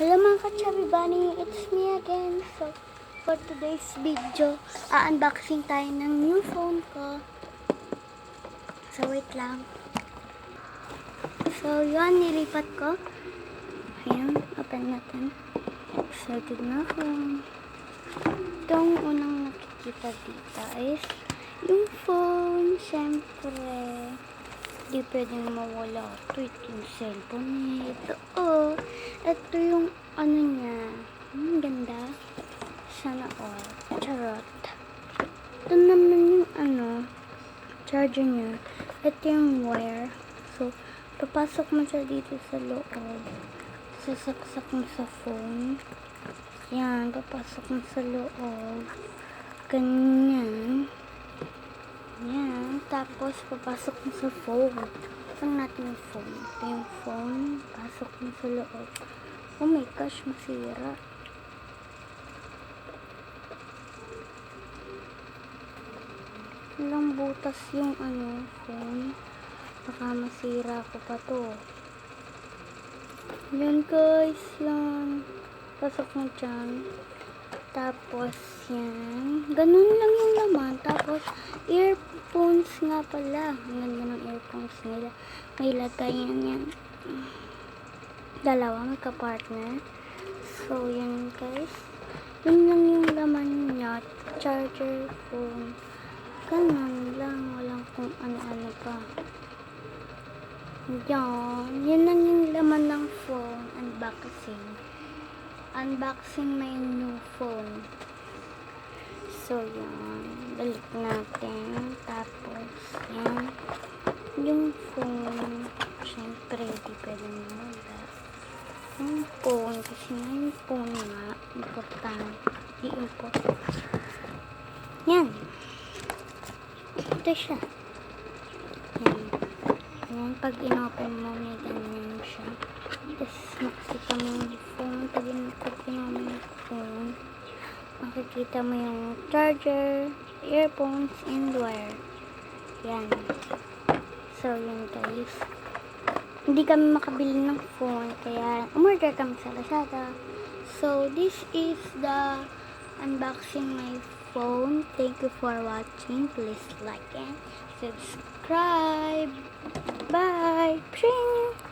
Hello mga ka-Chubby Bunny, it's me again. So, for today's video, unboxing tayo ng new phone ko. So, wait lang. So, yun, nilipat ko. Ayan, open natin. Excited na ako. Itong unang nakikita dito is yung phone. Siyempre, di pwedeng mawala ito. Ito yung cellphone niya. Ito yung ano niya. Ganda. Sana all. Charot. Ito naman yung charger niya. Ito yung wire. So, papasok mo siya dito sa loob. Sasaksak mo sa phone. Yan, papasok mo sa loob. Ganyan. Yan. Tapos, papasok mo sa phone. Pasok natin yung phone. Ito yung phone. Pasok mo sa loob. Oh my gosh, masira. Walang butas yung phone. Baka masira ko pa to. Yan guys, yan. Pasok mo dyan. Tapos, yan. Ganun lang yung laman. Tapos, earphones nga pala. Ang ganda ng earphones nila. May lagayan yan. Dalawa, magka-partner. So, yan guys. Yun lang yung laman niya. Charger, phone. Ganun lang. Walang kung ano-ano pa. Yan. Yun lang yung laman ng phone. Unboxing. Unboxing my new phone. So, yan. Balik natin. Tapos, yan. Yung phone. Siyempre, di pwede mawala. Yung phone. Kasi nga yung phone nga. Importante. I-import. Yan. Ito siya. Yan. Yan. Pag inopen mo, may ganyan siya. Tapos, makikita mo yung phone. Pag inopen mo yung phone, makikita mo yung charger, earphones, and wire. Yan. So, yun guys. Hindi kami makabili ng phone, kaya umorder kami sa Lazada. So, this is the unboxing my phone. Thank you for watching. Please like and subscribe. Bye! Pshing!